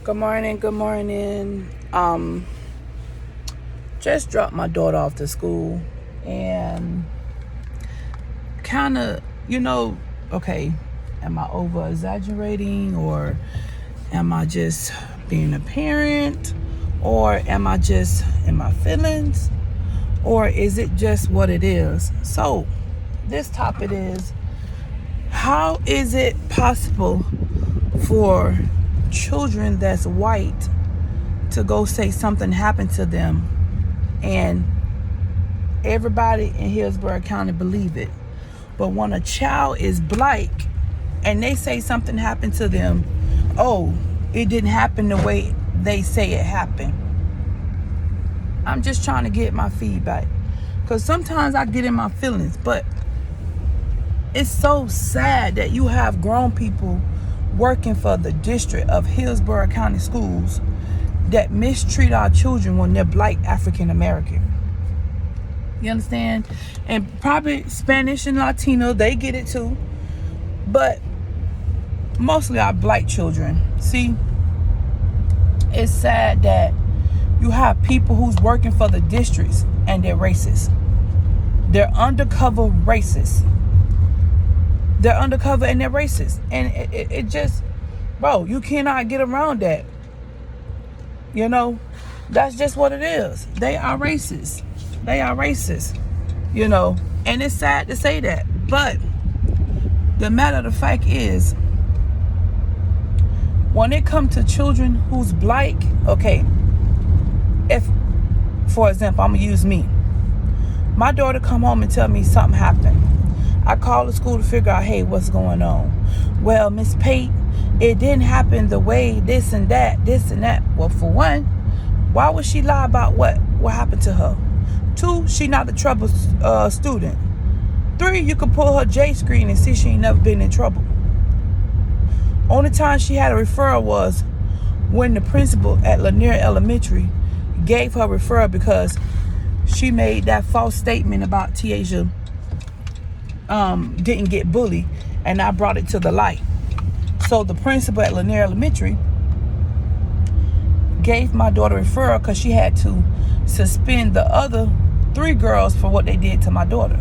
Good morning, good morning. Just dropped my daughter off to school and kind of, okay, am I over exaggerating or am I just being a parent or am I just in my feelings or is it just what it is? So this topic is, how is it possible for children that's white to go say something happened to them and everybody in Hillsborough County believe it, but when a child is black and they say something happened to them, oh, it didn't happen the way they say it happened? I'm just trying to get my feedback, because sometimes I get in my feelings, but it's so sad that you have grown people working for the district of Hillsborough County Schools that mistreat our children when they're black African American. You understand? And probably Spanish and Latino, they get it too. But mostly our black children. See, it's sad that you have people who's working for the districts and they're racist. They're undercover racists. They're undercover and they're racist. And it just, bro, you cannot get around that. That's just what it is. They are racist. They are racist. And it's sad to say that. But the matter of the fact is, when it comes to children who's black, okay, if, for example, I'm going to use me. My daughter come home and tell me something happened. I call the school to figure out, hey, what's going on? Well, Miss Pate, it didn't happen the way this and that. Well, for one, why would she lie about what happened to her? 2, she not the trouble student. 3, you could pull her J screen and see she ain't never been in trouble. Only time she had a referral was when the principal at Lanier Elementary gave her referral because she made that false statement about Tiaja didn't get bullied, and I brought it to the light. So the principal at Lanier Elementary gave my daughter a referral because she had to suspend the other 3 girls for what they did to my daughter.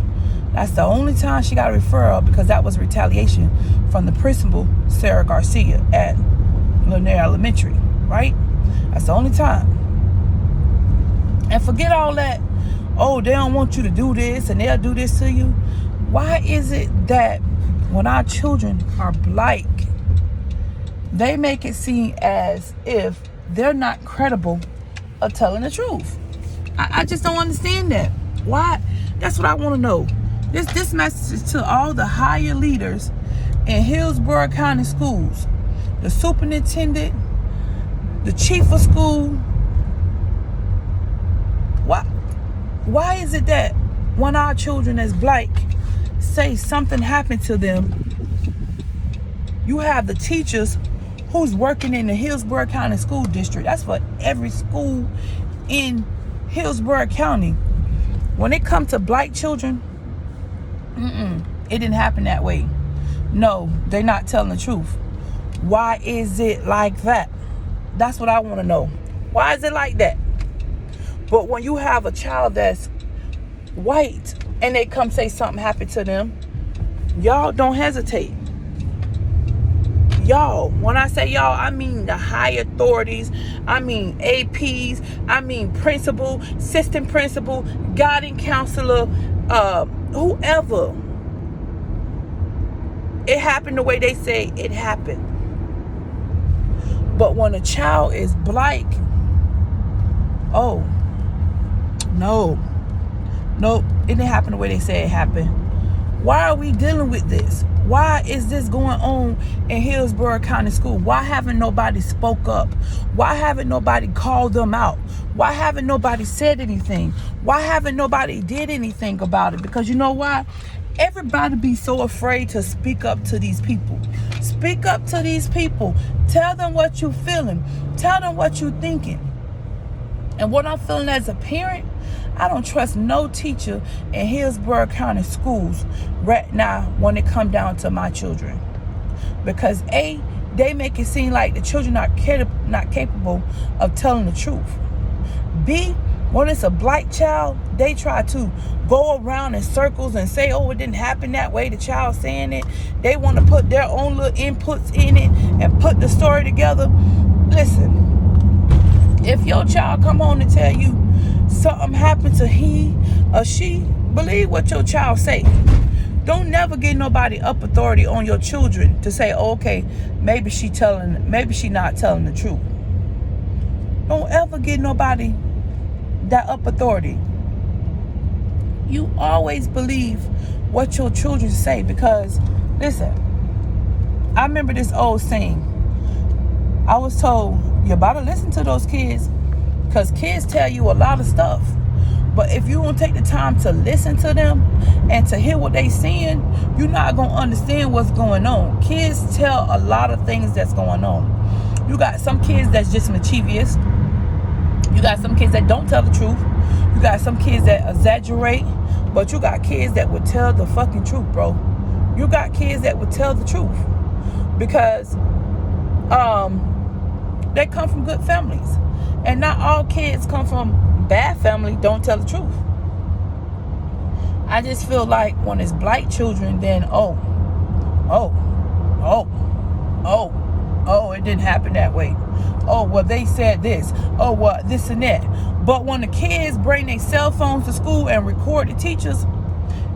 That's the only time she got a referral, because that was retaliation from the principal, Sarah Garcia, at Lanier Elementary, right? That's the only time. And forget all that, oh, they don't want you to do this and they'll do this to you. Why is it that when our children are black, they make it seem as if they're not credible of telling the truth? I just don't understand that. Why? That's what I want to know. This message is to all the higher leaders in Hillsborough County Schools, the superintendent, the chief of school. Why is it that when our children as black say something happened to them, you have the teachers who's working in the Hillsborough County School District? That's for every school in Hillsborough County. When it comes to black children, it didn't happen that way. No, they're not telling the truth. Why is it like that? That's what I want to know. Why is it like that? But when you have a child that's white and they come say something happened to them, y'all don't hesitate. Y'all, when I say y'all, I mean the high authorities, I mean APs, I mean principal, assistant principal, guiding counselor, whoever. It happened the way they say it happened. But when a child is black, oh, no, it didn't happen the way they say it happened. Why are we dealing with this? Why is this going on in Hillsborough County School? Why haven't nobody spoke up? Why haven't nobody called them out? Why haven't nobody said anything? Why haven't nobody did anything about it? Because you know why? Everybody be so afraid to speak up to these people. Speak up to these people. Tell them what you're feeling. Tell them what you're thinking. And what I'm feeling as a parent, I don't trust no teacher in Hillsborough County Schools right now when it come down to my children. Because A, they make it seem like the children are not capable of telling the truth. B, when it's a black child, they try to go around in circles and say, oh, it didn't happen that way. The child saying it. They want to put their own little inputs in it and put the story together. Listen, if your child come home and tell you something happened to he or she, believe what your child say. Don't never get nobody up authority on your children to say, oh, okay, maybe she not telling the truth. Don't ever get nobody that up authority. You always believe what your children say, because listen, I remember this old saying. I was told, you better listen to those kids, because kids tell you a lot of stuff. But if you don't take the time to listen to them and to hear what they saying, you're not going to understand what's going on. Kids tell a lot of things that's going on. You got some kids that's just mischievous. You got some kids that don't tell the truth. You got some kids that exaggerate. But you got kids that would tell the fucking truth, bro. You got kids that would tell the truth. Because they come from good families. And not all kids come from bad family don't tell the truth. I just feel like when it's black children, then it didn't happen that way. Oh, well, they said this. Oh, well, this and that. But when the kids bring their cell phones to school and record the teachers,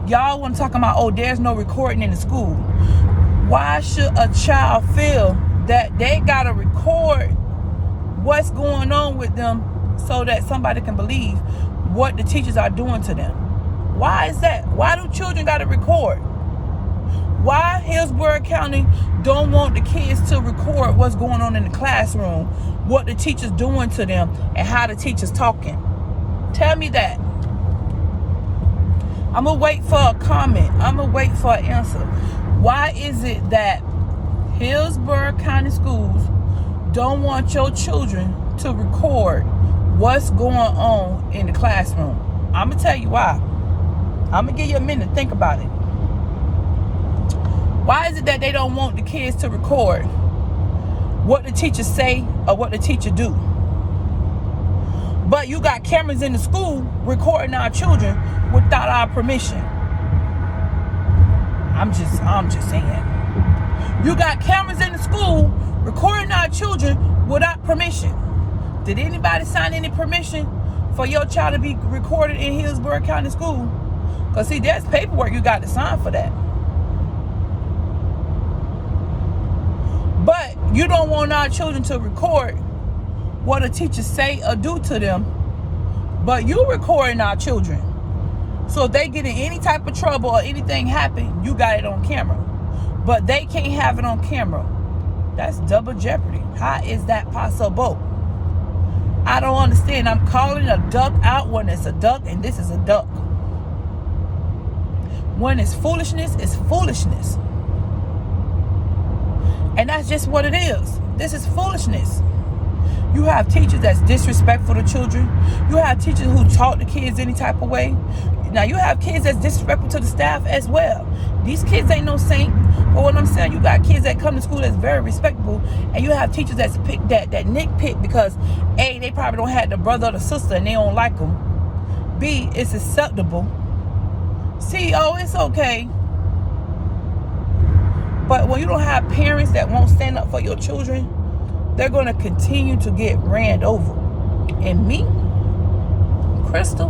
y'all want to talk about, oh, there's no recording in the school. Why should a child feel that they got to record what's going on with them so that somebody can believe what the teachers are doing to them? Why is that? Why do children got to record? Why Hillsborough County don't want the kids to record what's going on in the classroom, what the teacher's doing to them, and how the teacher's talking? Tell me that. I'm going to wait for a comment. I'm going to wait for an answer. Why is it that Hillsborough County schools don't want your children to record what's going on in the classroom? I'm going to tell you why. I'm going to give you a minute to think about it. Why is it that they don't want the kids to record what the teachers say or what the teacher do? But you got cameras in the school recording our children without our permission. I'm just saying. You got cameras in the school recording our children without permission. Did anybody sign any permission for your child to be recorded in Hillsborough County School? Because see, there's paperwork you got to sign for that. But you don't want our children to record what a teacher say or do to them, but you recording our children. So if they get in any type of trouble or anything happen, you got it on camera. But they can't have it on camera. That's double jeopardy. How is that possible? I don't understand. I'm calling a duck out when it's a duck, and this is a duck. When it's foolishness, it's foolishness. And that's just what it is. This is foolishness. You have teachers that's disrespectful to children. You have teachers who talk to kids any type of way. Now, you have kids that's disrespectful to the staff as well. These kids ain't no saint. But what I'm saying, you got kids that come to school that's very respectable, and you have teachers that's pick that nitpick because A, they probably don't have the brother or the sister and they don't like them. B, it's acceptable. C, oh, it's okay. But when you don't have parents that won't stand up for your children, they're going to continue to get ran over. And me, Crystal,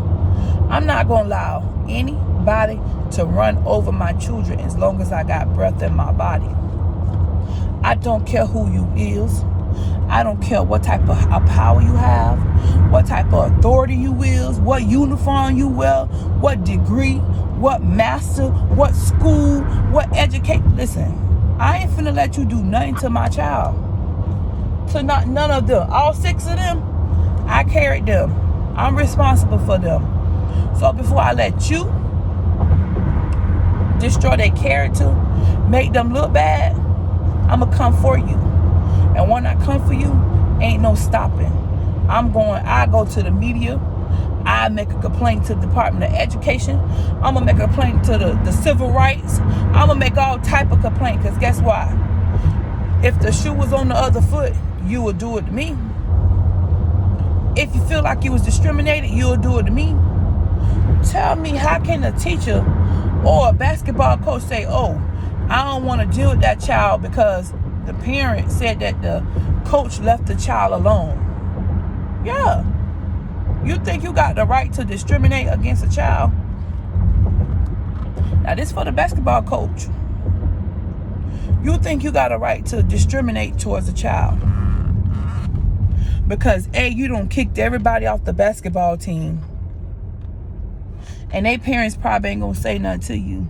I'm not going to allow anybody to run over my children as long as I got breath in my body. I don't care who you is. I don't care what type of power you have, what type of authority you is, what uniform you wear, what degree, what master, what school, what education. Listen, I ain't finna let you do nothing to my child. To none of them. All 6 of them, I carried them. I'm responsible for them. So before I let you destroy their character, make them look bad, I'm gonna come for you. And when I come for you, ain't no stopping. I go to the media. I make a complaint to the Department of Education. I'm gonna make a complaint to the civil rights. I'm gonna make all type of complaint, because guess why? If the shoe was on the other foot, you would do it to me. If you feel like you was discriminated, you'll do it to me. Tell me, how can a teacher or a basketball coach say, oh, I don't want to deal with that child because the parent said that the coach left the child alone? Yeah. You think you got the right to discriminate against a child? Now, this for the basketball coach. You think you got a right to discriminate towards a child because you done kicked everybody off the basketball team, and they parents probably ain't gonna say nothing to you.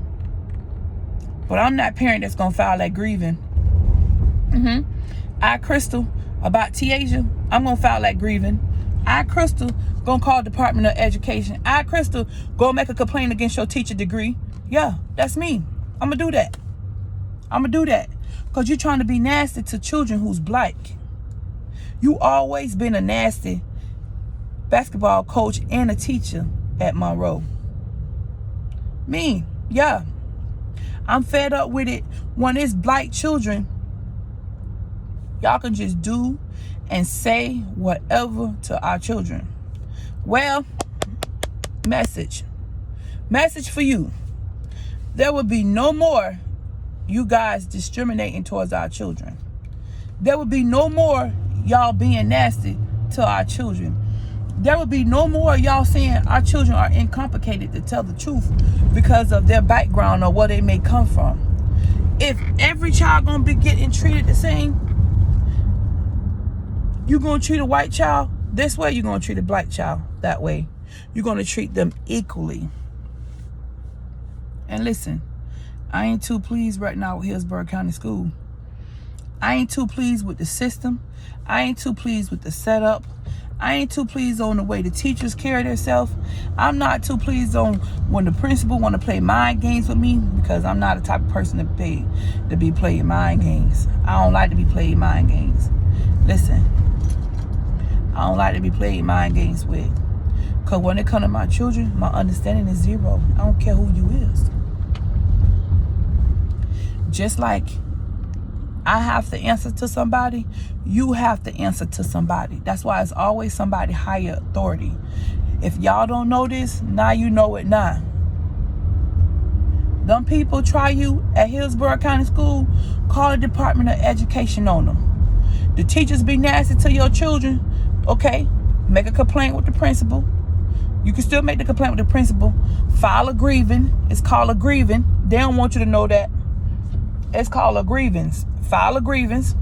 But I'm that parent that's gonna file that grieving. I, Crystal, about Tiasia, I'm gonna file that grieving. I, Crystal, gonna call Department of Education. I, Crystal, go make a complaint against your teacher degree. Yeah, that's me. I'm gonna do that. Because you're trying to be nasty to children who's black. You always been a nasty basketball coach and a teacher at Monroe. Me, yeah. I'm fed up with it when it's black children. Y'all can just do and say whatever to our children. Well, message for you. There will be no more you guys discriminating towards our children. There will be no more y'all being nasty to our children. There will be no more y'all saying our children are incompetent to tell the truth because of their background or where they may come from. If every child gonna be getting treated the same, you gonna treat a white child this way, you're gonna treat a black child that way. You're gonna treat them equally. And listen, I ain't too pleased right now with Hillsborough County School. I ain't too pleased with the system. I ain't too pleased with the setup. I ain't too pleased on the way the teachers carry themselves. I'm not too pleased on when the principal want to play mind games with me, because I'm not the type of person to be playing mind games. I don't like to be playing mind games. Listen, I don't like to be playing mind games with. Because when it comes to my children, my understanding is zero. I don't care who you is. Just like I have to answer to somebody, you have to answer to somebody. That's why it's always somebody higher authority. If y'all don't know this, now you know it now. Them people try you at Hillsborough County School, call the Department of Education on them. The teachers be nasty to your children, okay? Make a complaint with the principal. You can still make the complaint with the principal. File a grievance. It's called a grievance. They don't want you to know that. It's called a grievance. File a grievance.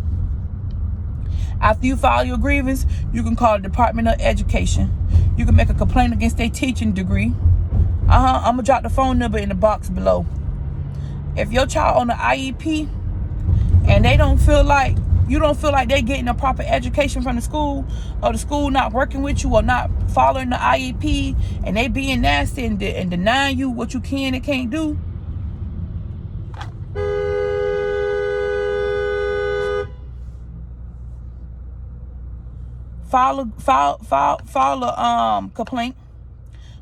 After you file your grievance, you can call the Department of Education. You can make a complaint against their teaching degree. I'm going to drop the phone number in the box below. If your child on the IEP and you don't feel like they're getting a proper education from the school, or the school not working with you or not following the IEP, and they being nasty and denying you what you can and can't do, file a complaint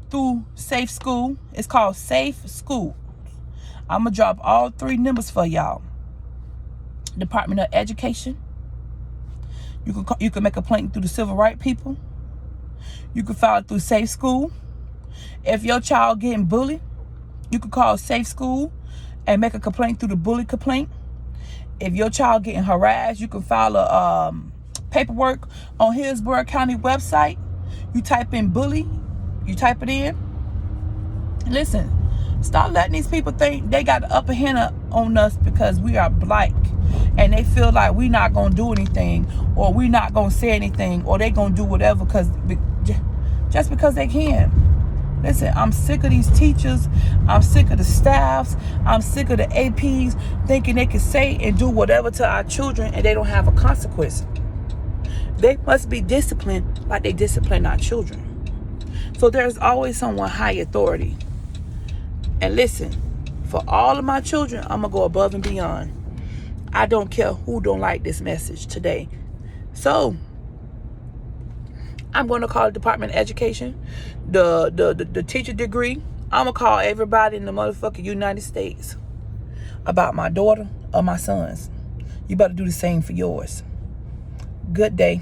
through Safe School. It's called Safe School. I'm gonna drop all 3 numbers for y'all. Department of Education. You can make a complaint through the Civil Rights people. You can file it through Safe School. If your child getting bullied, you can call Safe School and make a complaint through the bully complaint. If your child getting harassed, you can file a paperwork on Hillsborough County website. You type in bully, you type it in. Listen, stop letting these people think they got the upper hand on us because we are black, and they feel like we not gonna do anything, or we not gonna say anything, or they gonna do whatever just because they can. Listen, I'm sick of these teachers. I'm sick of the staffs. I'm sick of the APs thinking they can say and do whatever to our children and they don't have a consequence. They must be disciplined like they discipline our children. So there's always someone high authority. And listen, for all of my children, I'm going to go above and beyond. I don't care who don't like this message today. So I'm going to call the Department of Education, the teacher degree. I'm going to call everybody in the motherfucking United States about my daughter or my sons. You better do the same for yours. Good day.